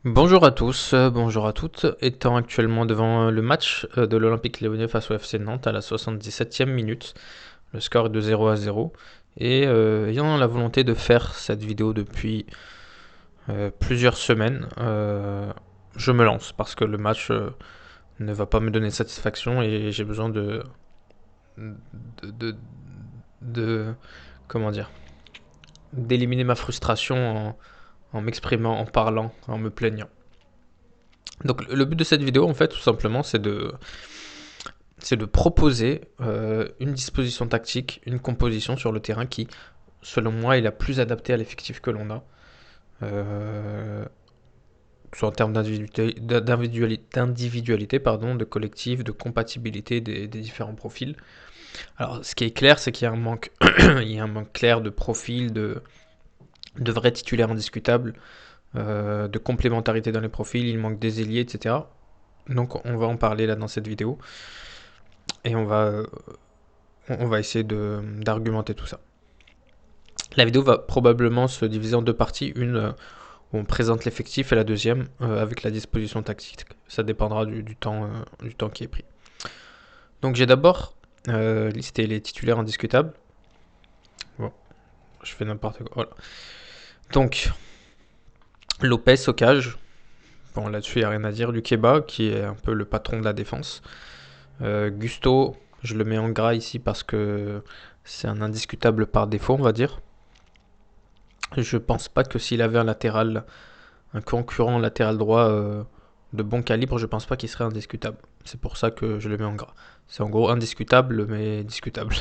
Bonjour à tous, bonjour à toutes. Étant actuellement devant le match de l'Olympique Lyonnais face au FC Nantes à la 77e minute, le score est de 0-0. Et ayant la volonté de faire cette vidéo depuis plusieurs semaines, je me lance parce que le match ne va pas me donner satisfaction et j'ai besoin de, de, de- comment dire, d'éliminer ma frustration en m'exprimant, en parlant, en me plaignant. Donc le but de cette vidéo, en fait, tout simplement, c'est de proposer une disposition tactique, une composition sur le terrain qui, selon moi, est la plus adaptée à l'effectif que l'on a. Que ce soit en termes d'individualité, pardon, de collectif, de compatibilité des différents profils. Alors, ce qui est clair, c'est qu'il y a un manque, il y a un manque clair de profils, de vrais titulaires indiscutables, de complémentarité dans les profils, il manque des ailiers, etc. Donc, on va en parler là dans cette vidéo et on va essayer d'argumenter tout ça. La vidéo va probablement se diviser en deux parties, une où on présente l'effectif et la deuxième avec la disposition tactique. Ça dépendra du temps qui est pris. Donc j'ai d'abord listé les titulaires indiscutables. Bon, je fais n'importe quoi. Voilà. Donc Lopez au cage. Bon, là-dessus, il n'y a rien à dire. Lukeba, qui est un peu le patron de la défense. Gusto, je le mets en gras ici parce que c'est un indiscutable par défaut, on va dire. Je pense pas que s'il avait un concurrent latéral droit de bon calibre, je pense pas qu'il serait indiscutable. C'est pour ça que je le mets en gras. C'est en gros indiscutable, mais discutable.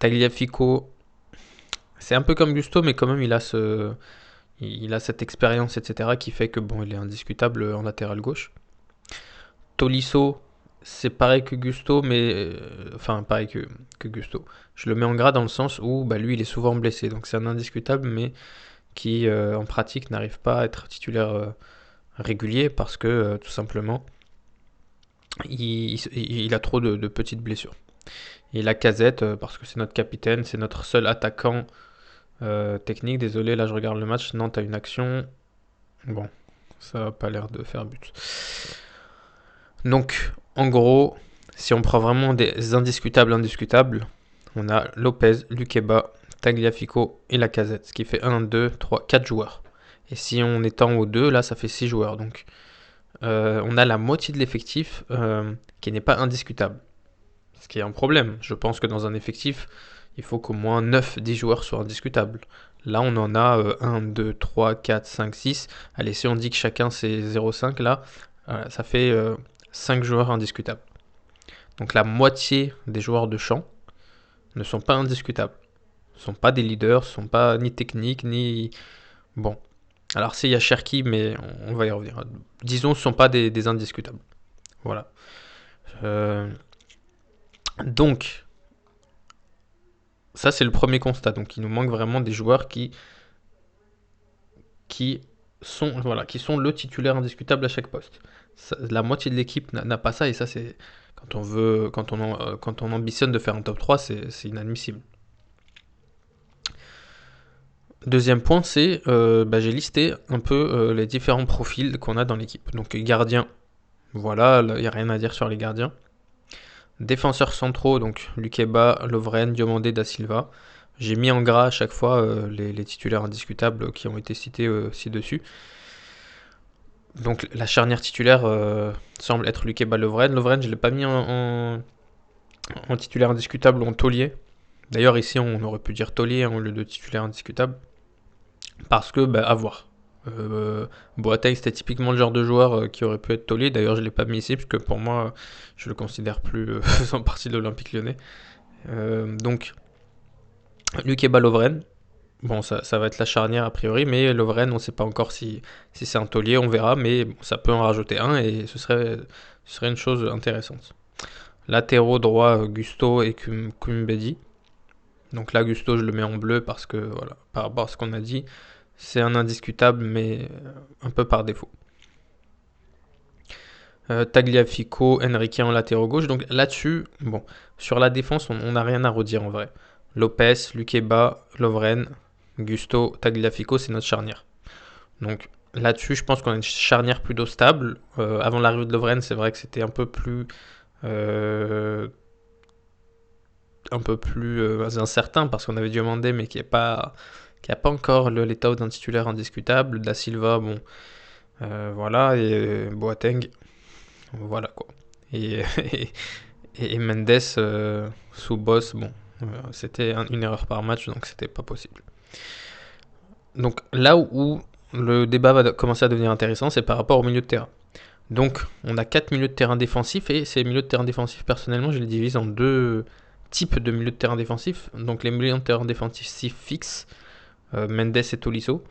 Tagliafico, c'est un peu comme Gusto, mais quand même il a cette expérience, etc., qui fait que bon, il est indiscutable en latéral gauche. Tolisso, c'est pareil que Gusto, mais enfin pareil que Gusto. Je le mets en gras dans le sens où bah, lui, il est souvent blessé, donc c'est un indiscutable, mais qui en pratique n'arrive pas à être titulaire régulier parce que tout simplement il a trop de petites blessures. Et la casette, parce que c'est notre capitaine, c'est notre seul attaquant technique. Désolé, là je regarde le match. Nantes a une action. Bon, ça n'a pas l'air de faire but. Donc, en gros, si on prend vraiment des indiscutables, on a Lopez, Lukeba, Tagliafico et la casette, ce qui fait 1, 2, 3, 4 joueurs. Et si on étend aux deux, là ça fait 6 joueurs. Donc on a la moitié de l'effectif qui n'est pas indiscutable. Ce qui est un problème. Je pense que dans un effectif, il faut qu'au moins 9-10 joueurs soient indiscutables. Là, on en a 1, 2, 3, 4, 5, 6. Allez, si on dit que chacun c'est 0,5, là, ça fait 5 joueurs indiscutables. Donc la moitié des joueurs de champ ne sont pas indiscutables. Ne sont pas des leaders, ne sont pas ni techniques, ni... Bon. Alors, s'il y a Cherki, mais on va y revenir. Disons, ce ne sont pas des indiscutables. Voilà. Euh, donc, ça c'est le premier constat. Donc, il nous manque vraiment des joueurs qui qui sont le titulaire indiscutable à chaque poste. La moitié de l'équipe n'a pas ça et ça c'est quand on ambitionne de faire un top 3, c'est inadmissible. Deuxième point, c'est j'ai listé un peu les différents profils qu'on a dans l'équipe. Donc gardien, voilà, il n'y a rien à dire sur les gardiens. Défenseurs centraux, donc Lukeba, Lovren, Diomandé, Da Silva. J'ai mis en gras à chaque fois les titulaires indiscutables qui ont été cités ci-dessus. Donc la charnière titulaire semble être Lukeba Lovren. Lovren, je ne l'ai pas mis en titulaire indiscutable ou en taulier. D'ailleurs, ici, on aurait pu dire taulier au lieu de titulaire indiscutable. Parce que, à voir. Boateng, c'était typiquement le genre de joueur qui aurait pu être taulier. D'ailleurs, je ne l'ai pas mis ici, parce que pour moi, je le considère plus faisant partie de l'Olympique lyonnais. Donc, Lukeba Lovren. Bon, ça va être la charnière a priori, mais Lovren, on ne sait pas encore si c'est un taulier, on verra, mais ça peut en rajouter un et ce serait une chose intéressante. Latéraux droit, Gusto et Kumbedi. Donc là, Gusto, je le mets en bleu parce que, voilà, par rapport à ce qu'on a dit, c'est un indiscutable, mais un peu par défaut. Tagliafico, Enrique en latéraux gauche. Donc là-dessus, bon, sur la défense, on n'a rien à redire en vrai. Lopez, Lukeba, Lovren, Gusto, Tagliafico, c'est notre charnière. Donc là-dessus, je pense qu'on a une charnière plutôt stable. Avant l'arrivée de Lovren, c'est vrai que c'était euh, un peu plus incertain parce qu'on avait Diomandé, mais qui a pas encore l'état d'un titulaire indiscutable. Da Silva, bon, voilà, et Boateng, voilà quoi. Et, et Mendes sous Boss, bon, c'était une erreur par match, donc c'était pas possible. Donc là où le débat va commencer à devenir intéressant, c'est par rapport au milieu de terrain. Donc on a 4 milieux de terrain défensifs, et ces milieux de terrain défensifs, personnellement, je les divise en deux types de milieux de terrain défensifs. Donc les milieux de terrain défensifs fixes, Mendes et Tolisso.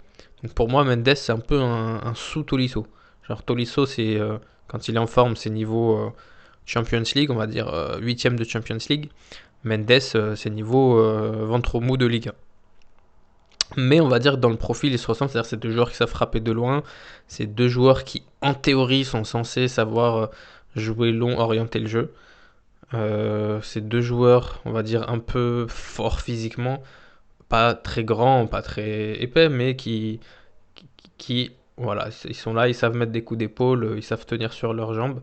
Donc pour moi, Mendes, c'est un peu un sous-Tolisso. Genre Tolisso, c'est quand il est en forme, c'est niveau Champions League, on va dire 8ème de Champions League. Mendes, c'est niveau ventre mou de Liga. Mais on va dire que dans le profil, ils se ressemblent, c'est-à-dire que c'est deux joueurs qui savent frapper de loin, c'est deux joueurs qui, en théorie, sont censés savoir jouer long, orienter le jeu. C'est deux joueurs, on va dire, un peu forts physiquement, pas très grands, pas très épais, mais voilà, ils sont là, ils savent mettre des coups d'épaule, ils savent tenir sur leurs jambes.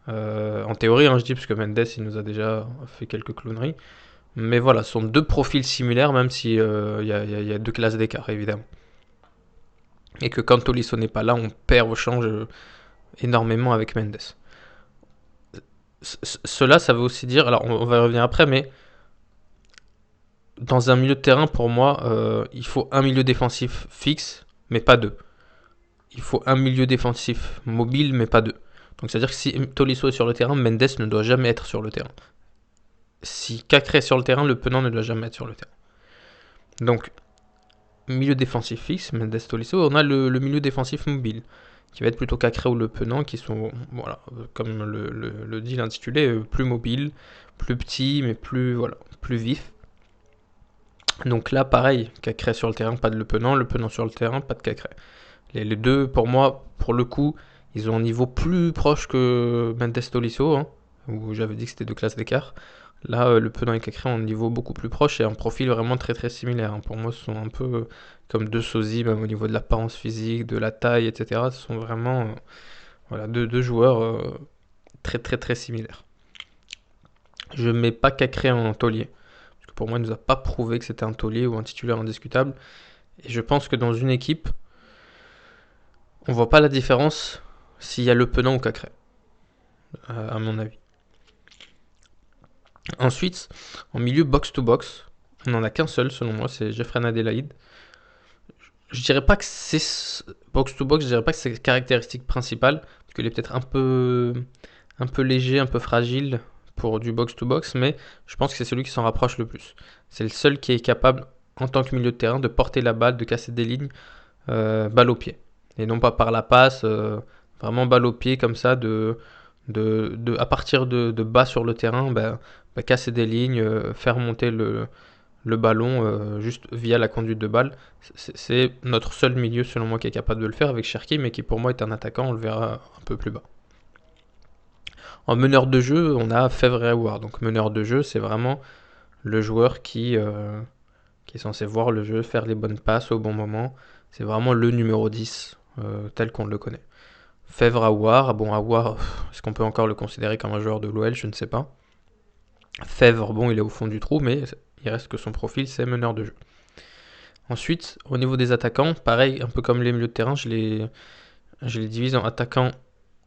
En théorie, hein, je dis, parce que Mendes, il nous a déjà fait quelques clowneries. Mais voilà, ce sont deux profils similaires, même si y a deux classes d'écart, évidemment. Et que quand Tolisso n'est pas là, on perd au change énormément avec Mendes. Cela, ça veut aussi dire, alors on va y revenir après, mais dans un milieu de terrain, pour moi, il faut un milieu défensif fixe, mais pas deux. Il faut un milieu défensif mobile, mais pas deux. Donc c'est-à-dire que si Tolisso est sur le terrain, Mendes ne doit jamais être sur le terrain. Si Cacré est sur le terrain, le Penant ne doit jamais être sur le terrain. Donc, milieu défensif fixe, Mendes Tolisso, on a le milieu défensif mobile, qui va être plutôt Cacré ou le Penant, qui sont, voilà, comme le dit l'intitulé, plus mobiles, plus petits, mais plus vifs. Donc là, pareil, Cacré sur le terrain, pas de le Penant sur le terrain, pas de Cacré. Les deux, pour moi, pour le coup, ils ont un niveau plus proche que Mendes Tolisso, hein, où j'avais dit que c'était deux classes d'écart. Là, le Penant et Cacré ont un niveau beaucoup plus proche et un profil vraiment très très similaire, hein. Pour moi, ce sont un peu comme deux sosies, même au niveau de l'apparence physique, de la taille, etc. Ce sont vraiment voilà, deux joueurs très très très similaires. Je mets pas Cacré en taulier, parce que pour moi, il nous a pas prouvé que c'était un taulier ou un titulaire indiscutable. Et je pense que dans une équipe, on voit pas la différence s'il y a le Penant ou Cacré, à mon avis. Ensuite, en milieu box-to-box, on n'en a qu'un seul selon moi, c'est Jeffrey Adelaide. Je dirais pas que c'est box-to-box, je dirais pas que c'est sa caractéristique principale, parce qu'il est peut-être un peu léger, un peu fragile pour du box-to-box, mais je pense que c'est celui qui s'en rapproche le plus. C'est le seul qui est capable, en tant que milieu de terrain, de porter la balle, de casser des lignes, balle au pied. Et non pas par la passe, vraiment balle au pied comme ça, à partir de bas sur le terrain, casser des lignes, faire monter le ballon juste via la conduite de balle. C'est notre seul milieu selon moi qui est capable de le faire avec Cherki, mais qui pour moi est un attaquant, on le verra un peu plus bas. En meneur de jeu, on a Fèvre et Aouar. Donc meneur de jeu, c'est vraiment le joueur qui est censé voir le jeu, faire les bonnes passes au bon moment. C'est vraiment le numéro 10 tel qu'on le connaît. Fèvre Aouar, bon Aouar, est-ce qu'on peut encore le considérer comme un joueur de l'OL? Je ne sais pas. Fèvre, bon, il est au fond du trou, mais il reste que son profil, c'est meneur de jeu. Ensuite, au niveau des attaquants, pareil, un peu comme les milieux de terrain, je les divise en attaquants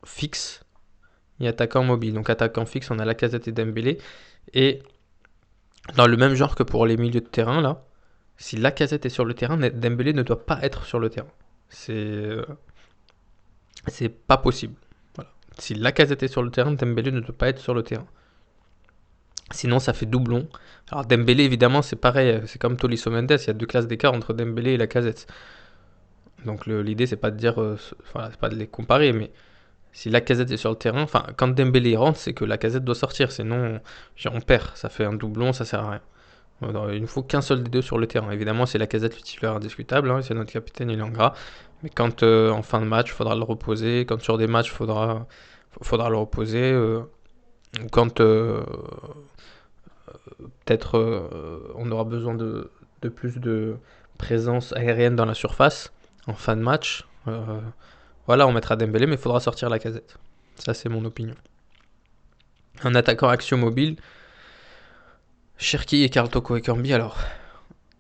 fixes et attaquants mobiles. Donc attaquants fixes, on a Lacazette et Dembélé. Et dans le même genre que pour les milieux de terrain, là, si Lacazette est sur le terrain, Dembélé ne doit pas être sur le terrain. C'est pas possible. Voilà. Si Lacazette est sur le terrain, Dembélé ne doit pas être sur le terrain. Sinon, ça fait doublon. Alors Dembélé, évidemment, c'est pareil, c'est comme Tolisso Mendes, il y a deux classes d'écart entre Dembélé et Lacazette. Donc l'idée, c'est pas de dire, voilà, c'est pas de les comparer, mais si Lacazette est sur le terrain, enfin, quand Dembélé rentre, c'est que Lacazette doit sortir, sinon on perd, ça fait un doublon, ça sert à rien. Il ne faut qu'un seul des deux sur le terrain. Évidemment, c'est Lacazette le titulaire indiscutable, hein, c'est notre capitaine, il est en gras. Mais quand en fin de match, il faudra le reposer, quand sur des matchs, faudra le reposer, quand peut-être on aura besoin de plus de présence aérienne dans la surface en fin de match. Voilà, on mettra Dembélé, mais il faudra sortir Lacazette. Ça, c'est mon opinion. Un attaquant action mobile, Cherki et Carl Toko Ekambi, alors,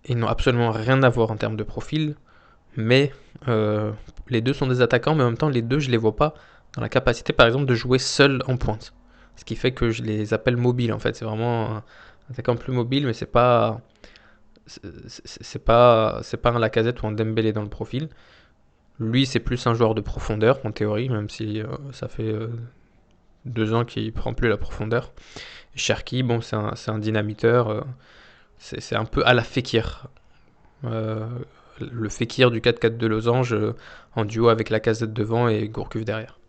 ils n'ont absolument rien à voir en termes de profil, mais les deux sont des attaquants, mais en même temps, les deux, je les vois pas dans la capacité, par exemple, de jouer seul en pointe. Ce qui fait que je les appelle mobiles, en fait. C'est vraiment un attaquant plus mobile, mais c'est pas un Lacazette ou un Dembélé dans le profil. Lui, c'est plus un joueur de profondeur, en théorie, même si ça fait 2 ans qu'il prend plus la profondeur. Cherki, bon, c'est un dynamiteur. C'est un peu à la Fekir. Euh, le Fekir du 4-4 de Losange en duo avec Lacazette devant et Gourcuff derrière.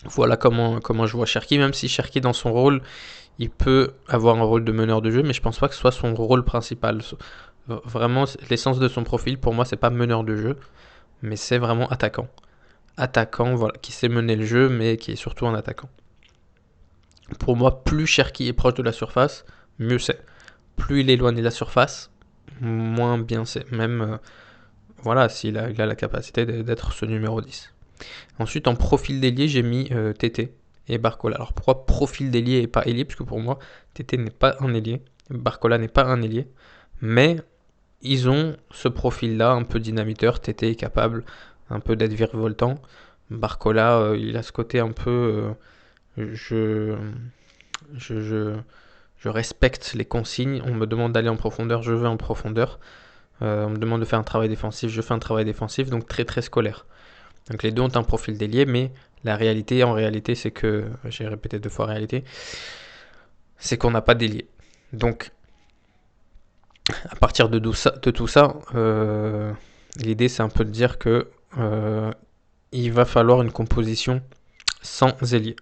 Voilà comment je vois Cherki, même si Cherki dans son rôle, il peut avoir un rôle de meneur de jeu, mais je pense pas que ce soit son rôle principal. Vraiment, l'essence de son profil, pour moi, c'est pas meneur de jeu, mais c'est vraiment attaquant. Attaquant, voilà, qui sait mener le jeu, mais qui est surtout un attaquant. Pour moi, plus Cherki est proche de la surface, mieux c'est. Plus il est éloigné de la surface, moins bien c'est. Même, voilà, s'il a, il a la capacité d'être ce numéro 10. Ensuite, en profil d'ailier, j'ai mis TT et Barcola. Alors pourquoi profil d'ailier et pas ailier? Parce que pour moi, TT n'est pas un ailier, Barcola n'est pas un ailier, mais ils ont ce profil-là, un peu dynamiteur. TT est capable un peu d'être virevoltant. Barcola, il a ce côté un peu... je, je, je, je respecte les consignes. On me demande d'aller en profondeur, je vais en profondeur. On me demande de faire un travail défensif, je fais un travail défensif. Donc très très scolaire. Donc les deux ont un profil délié, mais la réalité, en réalité, c'est que... J'ai répété 2 fois réalité. C'est qu'on n'a pas délié. Donc à partir de tout ça, l'idée c'est un peu de dire que il va falloir une composition sans ailier.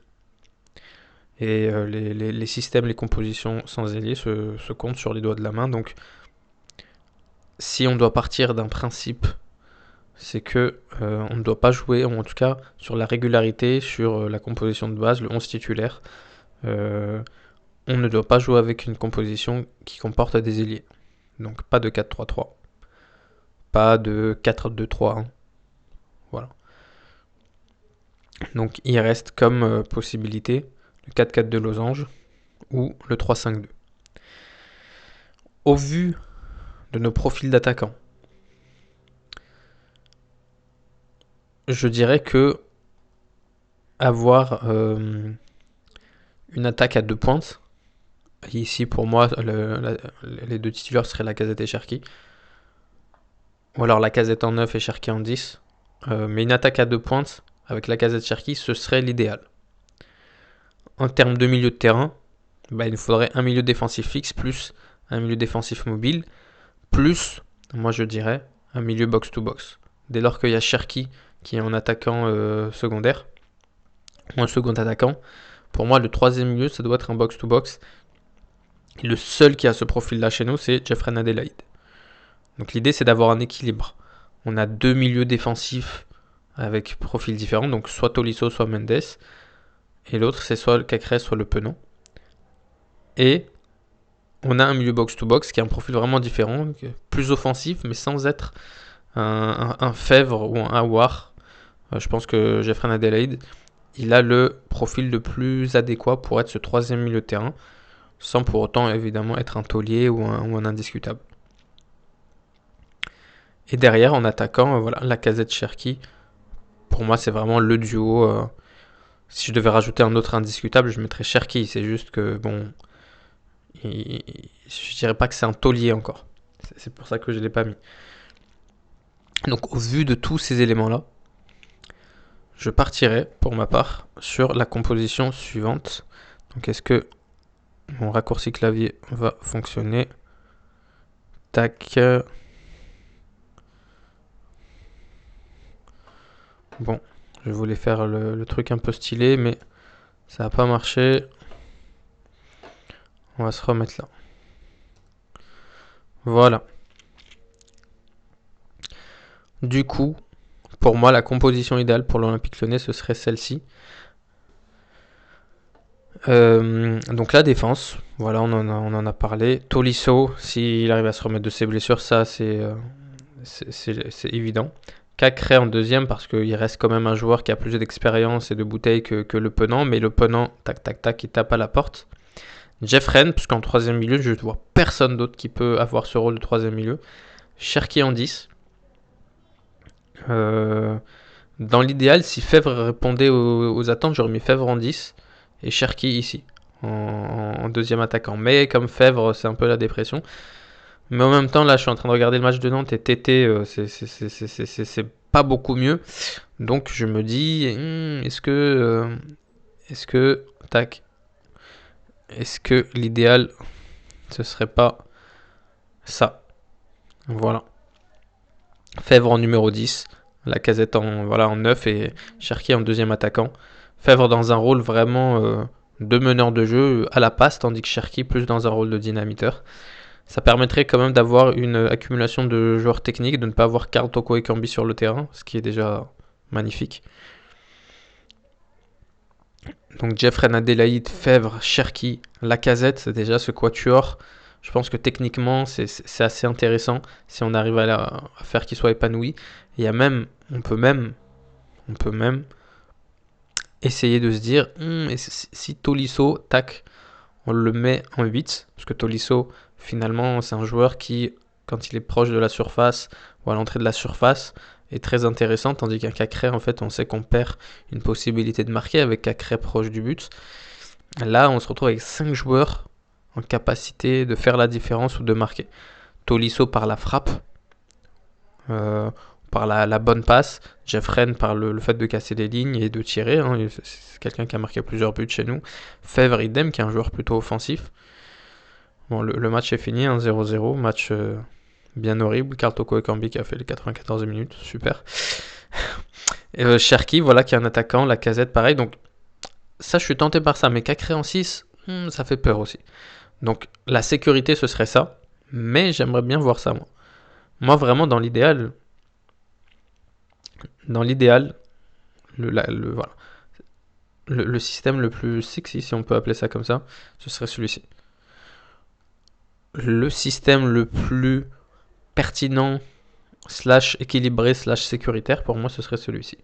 Et les systèmes, les compositions sans ailier se comptent sur les doigts de la main. Donc si on doit partir d'un principe, c'est que on ne doit pas jouer, ou en tout cas sur la régularité, sur la composition de base, le 11 titulaire, on ne doit pas jouer avec une composition qui comporte des ailiers. Donc pas de 4-3-3, pas de 4-2-3-1. Voilà. Donc il reste comme possibilité le 4-4 de Losange ou le 3-5-2. Au vu de nos profils d'attaquants, je dirais que avoir une attaque à 2 pointes, ici pour moi les deux titulaires seraient Lacazette et Cherki, ou alors Lacazette en 9 et Cherki en 10, mais une attaque à 2 pointes avec Lacazette Cherki, ce serait l'idéal. En termes de milieu de terrain, il nous faudrait un milieu défensif fixe plus un milieu défensif mobile, plus, moi je dirais, un milieu box-to-box. Dès lors qu'il y a Cherki qui est un attaquant secondaire, ou un second attaquant, pour moi le troisième milieu ça doit être un box-to-box. Et le seul qui a ce profil-là chez nous, c'est Jeffrey Adelaide. Donc l'idée c'est d'avoir un équilibre. On a 2 milieux défensifs avec profils différents, donc soit Tolisso, soit Mendes. Et l'autre c'est soit le Cacrès, soit le Penon. Et on a un milieu box-to-box qui a un profil vraiment différent, plus offensif, mais sans être un Fèvre ou un Aouar. Je pense que Jeffrey Adelaide, il a le profil le plus adéquat pour être ce troisième milieu de terrain, sans pour autant évidemment être un taulier ou un indiscutable. Et derrière, en attaquant, voilà, Lacazette Cherki, pour moi c'est vraiment le duo. Si je devais rajouter un autre indiscutable, je mettrais Cherki. C'est juste que, bon, je dirais pas que c'est un taulier encore. C'est pour ça que je ne l'ai pas mis. Donc au vu de tous ces éléments-là, je partirai pour ma part sur la composition suivante. Donc est-ce que mon raccourci clavier va fonctionner? Tac. Bon, je voulais faire le truc un peu stylé, mais ça n'a pas marché. On va se remettre là. Voilà. Du coup, pour moi, la composition idéale pour l'Olympique Lyonnais, ce serait celle-ci. Donc la défense, voilà, on en a parlé. Tolisso, s'il arrive à se remettre de ses blessures, ça c'est évident. Cacré en deuxième parce qu'il reste quand même un joueur qui a plus d'expérience et de bouteilles que le Penant, mais le Penant, tac tac tac, il tape à la porte. Jeffren, puisqu'en troisième milieu, je ne vois personne d'autre qui peut avoir ce rôle de troisième milieu. Cherki en 10. Dans l'idéal, si Fèvre répondait aux attentes, j'aurais mis Fèvre en 10 et Cherki ici, en deuxième attaquant. Mais comme Fèvre, c'est un peu la dépression. Mais en même temps, là, je suis en train de regarder le match de Nantes et Tété, c'est pas beaucoup mieux. Donc je me dis, tac, est-ce que l'idéal, ce serait pas ça? Voilà. Fèvre en numéro 10, Lacazette en 9 et Cherki en deuxième attaquant. Fèvre dans un rôle vraiment de meneur de jeu à la passe, tandis que Cherki plus dans un rôle de dynamiteur. Ça permettrait quand même d'avoir une accumulation de joueurs techniques, de ne pas avoir Karl Toko et Cambi sur le terrain, ce qui est déjà magnifique. Donc Jeffrey Adélaïde, Fèvre, Cherki, Lacazette, c'est déjà ce quatuor. Je pense que techniquement, c'est assez intéressant si on arrive à faire qu'il soit épanoui. Il y a même, on peut même essayer de se dire, si Tolisso, tac, on le met en 8, parce que Tolisso, finalement, c'est un joueur qui, quand il est proche de la surface ou à l'entrée de la surface, est très intéressant, tandis qu'un Cacré, en fait, on sait qu'on perd une possibilité de marquer avec Cacré proche du but. Là, on se retrouve avec 5 joueurs en capacité de faire la différence ou de marquer. Tolisso par la frappe, par la bonne passe, Jeffren par le fait de casser les lignes et de tirer, hein, c'est quelqu'un qui a marqué plusieurs buts chez nous. Fèvre idem, qui est un joueur plutôt offensif. Bon, le match est fini, 1-0-0, match bien horrible. Karl Toko Ekambi qui a fait les 94 minutes, super. Cherki, voilà, qui est un attaquant, Lacazette pareil, donc ça je suis tenté par ça, mais Cacré en 6, ça fait peur aussi. Donc la sécurité ce serait ça, mais j'aimerais bien voir ça moi. Moi vraiment dans l'idéal, voilà. Le système le plus sexy, si on peut appeler ça comme ça, ce serait celui-ci. Le système le plus pertinent, / équilibré, / sécuritaire, pour moi, ce serait celui-ci.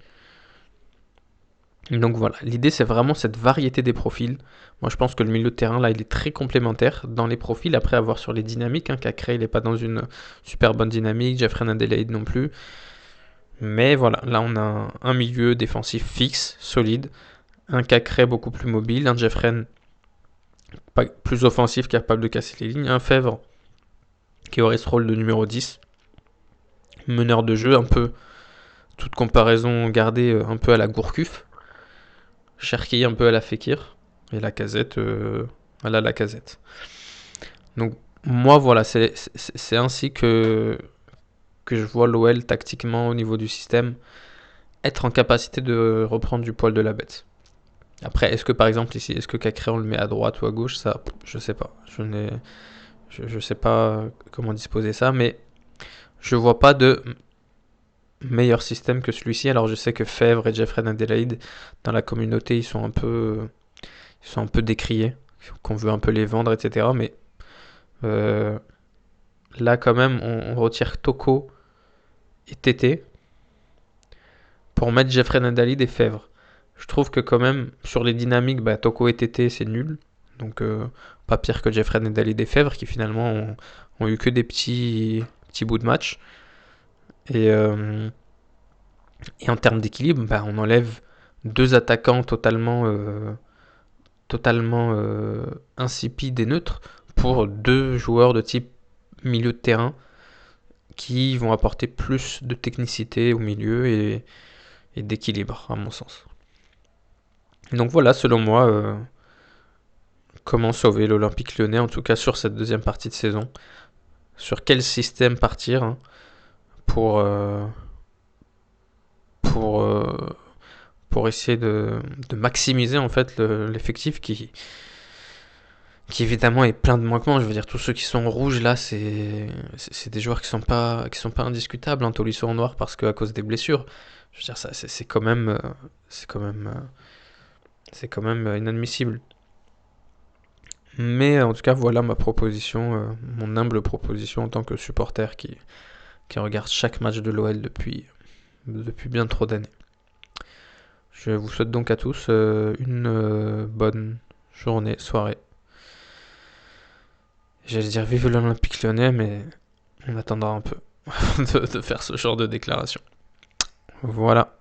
Donc voilà, l'idée c'est vraiment cette variété des profils. Moi je pense que le milieu de terrain là il est très complémentaire dans les profils, après avoir sur les dynamiques, Cacré il n'est pas dans une super bonne dynamique, Jeffrey Adélaïde non plus. Mais voilà, là on a un milieu défensif fixe, solide, un Cacré beaucoup plus mobile, un Jeffrey plus offensif, capable de casser les lignes, un Fèvre qui aurait ce rôle de numéro 10, meneur de jeu, un peu, toute comparaison gardée, un peu à la Gourcuff, Cherki un peu à la Fekir, et Lacazette à la Lacazette. Donc moi voilà, c'est ainsi que je vois l'OL tactiquement au niveau du système être en capacité de reprendre du poil de la bête. Après, est-ce que par exemple ici, est-ce que Cacré on le met à droite ou à gauche, ça, je sais pas. Je sais pas comment disposer ça, mais je vois pas de meilleur système que celui-ci. Alors je sais que Fèvre et Jeffrey Adélaïde dans la communauté ils sont un peu décriés, qu'on veut un peu les vendre, etc. Mais là quand même on retire Toko et Tété pour mettre Jeffrey Adélaïde et Fèvre. Je trouve que quand même sur les dynamiques, Toko et Tété c'est nul. Donc pas pire que Jeffrey Adélaïde et Fèvre qui finalement ont eu que des petits bouts de match. Et en termes d'équilibre, on enlève 2 attaquants totalement insipides et neutres pour 2 joueurs de type milieu de terrain qui vont apporter plus de technicité au milieu et d'équilibre à mon sens. Donc voilà, selon moi, comment sauver l'Olympique Lyonnais, en tout cas sur cette deuxième partie de saison. Sur quel système partir pour essayer de maximiser en fait l'effectif qui évidemment est plein de manquements. Je veux dire, tous ceux qui sont en rouge là, c'est des joueurs qui sont pas indiscutables. Tolisso en noir parce qu'à cause des blessures. Je veux dire, ça c'est quand même inadmissible. Mais en tout cas, voilà ma proposition, mon humble proposition en tant que supporter qui regarde chaque match de l'OL depuis depuis bien trop d'années. Je vous souhaite donc à tous une bonne journée, soirée. J'allais dire vive l'Olympique Lyonnais, mais on attendra un peu de faire ce genre de déclaration. Voilà.